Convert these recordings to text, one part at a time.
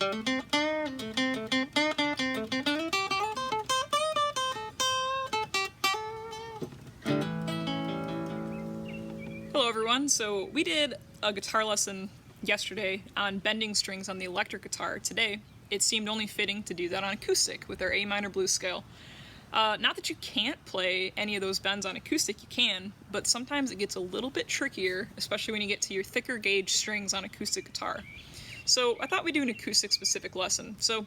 Hello everyone, so we did a guitar lesson yesterday on bending strings on the electric guitar. Today, it seemed only fitting to do that on acoustic with our A minor blues scale. Not that you can't play any of those bends on acoustic, you can, but sometimes it gets a little bit trickier, especially when you get to your thicker gauge strings on acoustic guitar. So I thought we'd do an acoustic specific lesson. So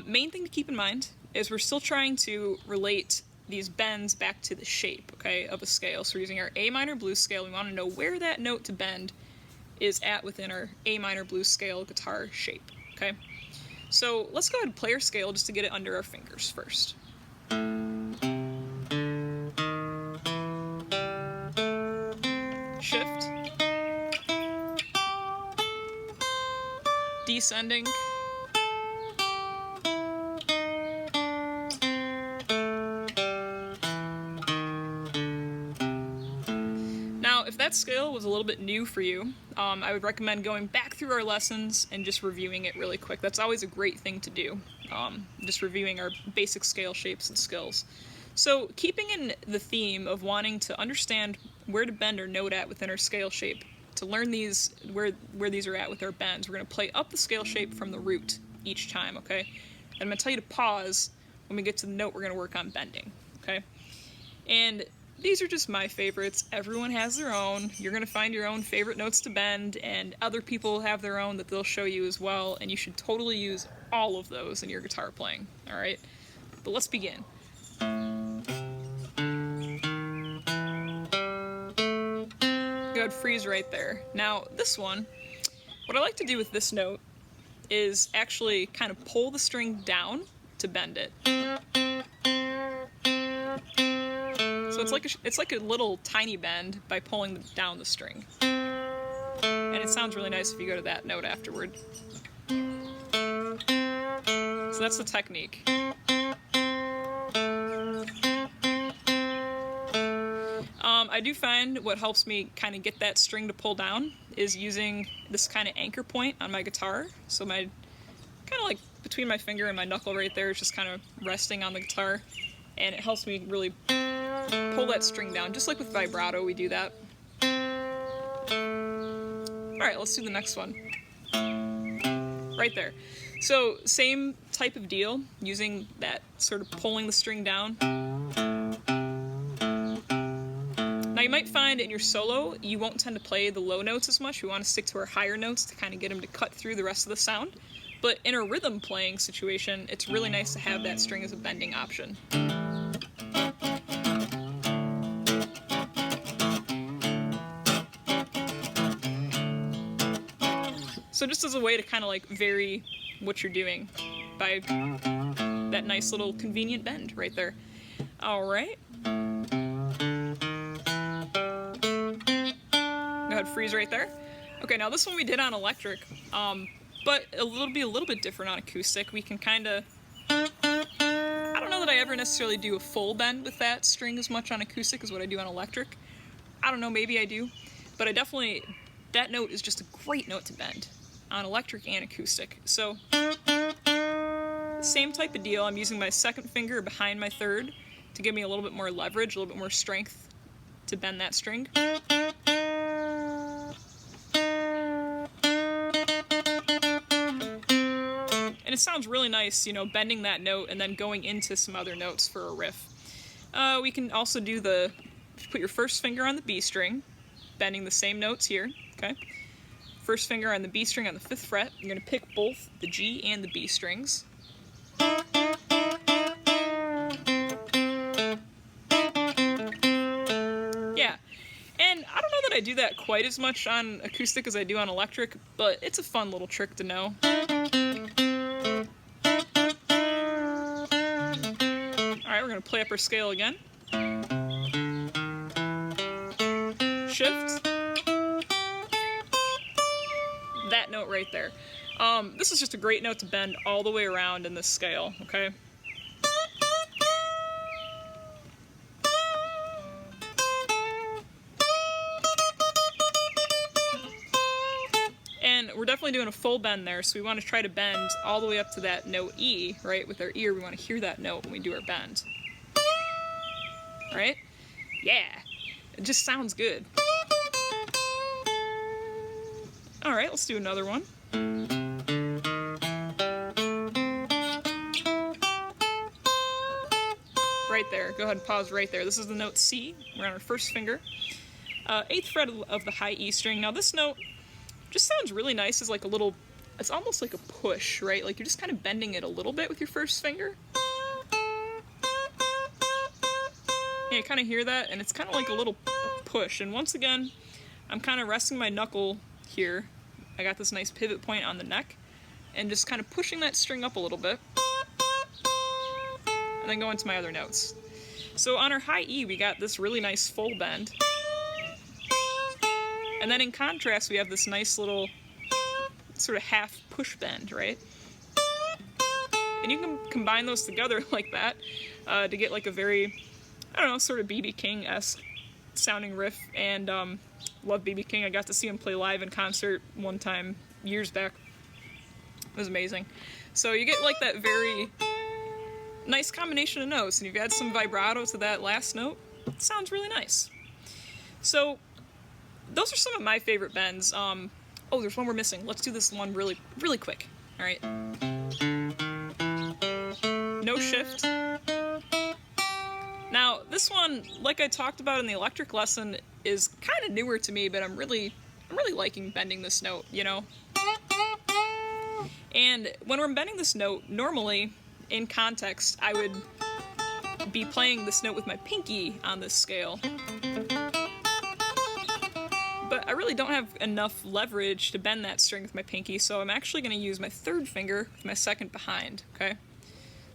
main thing to keep in mind is we're still trying to relate these bends back to the shape, okay, of a scale. So we're using our A minor blues scale. We want to know where that note to bend is at within our A minor blues scale guitar shape, okay? So let's go ahead and play our scale just to get it under our fingers first. Shift. Descending. Now, if that scale was a little bit new for you, I would recommend going back through our lessons and just reviewing it really quick. That's always a great thing to do, just reviewing our basic scale shapes and skills. So keeping in the theme of wanting to understand where to bend our note at within our scale shape, to learn these where these are at with our bends, we're going to play up the scale shape from the root each time, okay? And I'm going to tell you to pause when we get to the note we're going to work on bending, okay? And these are just my favorites. Everyone has their own. You're going to find your own favorite notes to bend, and other people have their own that they'll show you as well, and you should totally use all of those in your guitar playing, all right? But let's begin. Good, freeze right there. Now, this one, what I like to do with this note is actually kind of pull the string down to bend it. So it's like a little tiny bend by pulling down the string. And it sounds really nice if you go to that note afterward. So that's the technique. I do find what helps me kind of get that string to pull down is using this kind of anchor point on my guitar. So my, kind of like between my finger and my knuckle right there is just kind of resting on the guitar. And it helps me really pull that string down, just like with vibrato we do that. Alright, let's do the next one. Right there. So same type of deal, using that sort of pulling the string down. Now you might find in your solo, you won't tend to play the low notes as much. We want to stick to our higher notes to kind of get them to cut through the rest of the sound. But in a rhythm playing situation, it's really nice to have that string as a bending option. So just as a way to kind of like vary what you're doing by that nice little convenient bend right there. All right. Go ahead, freeze right there. Okay, now this one we did on electric, but it'll be a little bit different on acoustic. We can kind of, I don't know that I ever necessarily do a full bend with that string as much on acoustic as what I do on electric. I don't know, maybe I do, but I definitely, that note is just a great note to bend on electric and acoustic. So, same type of deal. I'm using my second finger behind my third to give me a little bit more leverage, a little bit more strength to bend that string. And it sounds really nice, you know, bending that note and then going into some other notes for a riff. We can also do put your first finger on the B string, bending the same notes here, okay? First finger on the B string on the 5th fret. You're going to pick both the G and the B strings. Yeah, and I don't know that I do that quite as much on acoustic as I do on electric, but it's a fun little trick to know. Alright, we're going to play up our scale again. Shift. That note right there. This is just a great note to bend all the way around in this scale, okay? And we're definitely doing a full bend there, so we want to try to bend all the way up to that note E, right? With our ear, we want to hear that note when we do our bend. Right? Yeah! It just sounds good. Alright, let's do another one. Right there. Go ahead and pause right there. This is the note C. We're on our first finger. 8th fret of the high E string. Now this note just sounds really nice as like a little, it's almost like a push, right? Like you're just kind of bending it a little bit with your first finger. Yeah, you kind of hear that, and it's kind of like a little push. And once again, I'm kind of resting my knuckle here. I got this nice pivot point on the neck, and just kind of pushing that string up a little bit. And then go into my other notes. So on our high E, we got this really nice full bend. And then in contrast, we have this nice little sort of half push bend, right? And you can combine those together like that to get like a very, I don't know, sort of B.B. King-esque sounding riff. And love B.B. King. I got to see him play live in concert one time years back. It was amazing. So you get like that very nice combination of notes, and you've add some vibrato to that last note. It sounds really nice. So those are some of my favorite bends. Oh, there's one we're missing. Let's do this one really, really quick. All right. No shift. Now, this one, like I talked about in the electric lesson, is kind of newer to me, but I'm really liking bending this note, you know? And when we're bending this note, normally, in context, I would be playing this note with my pinky on this scale. But I really don't have enough leverage to bend that string with my pinky, so I'm actually going to use my third finger with my second behind, okay?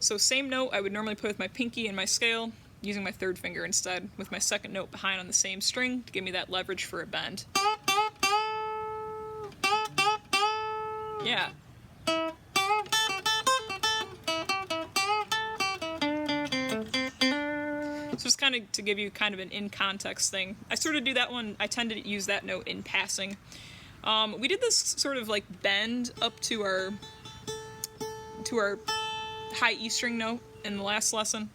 So same note I would normally play with my pinky and my scale, using my third finger instead, with my second note behind on the same string to give me that leverage for a bend. Yeah. So just kind of to give you kind of an in-context thing. I sort of do that one, I tend to use that note in passing. We did this sort of like bend up to our high E string note in the last lesson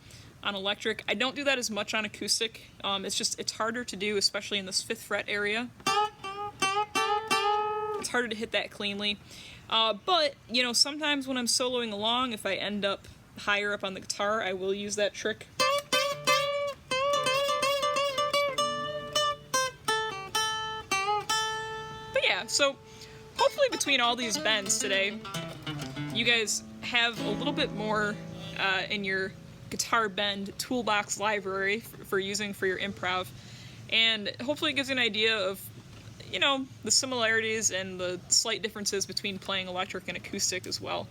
on electric. I don't do that as much on acoustic. It's harder to do, especially in this 5th fret area. It's harder to hit that cleanly. But, you know, sometimes when I'm soloing along, if I end up higher up on the guitar, I will use that trick. So hopefully between all these bends today, you guys have a little bit more in your guitar bend toolbox library for using for your improv, and hopefully it gives you an idea of, you know, the similarities and the slight differences between playing electric and acoustic as well.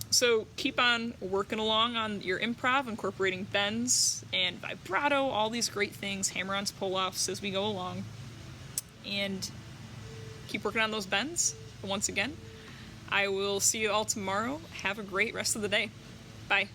So keep on working along on your improv, incorporating bends and vibrato, all these great things, hammer-ons, pull-offs as we go along. And keep working on those bends. Once again, I will see you all tomorrow. Have a great rest of the day. Bye.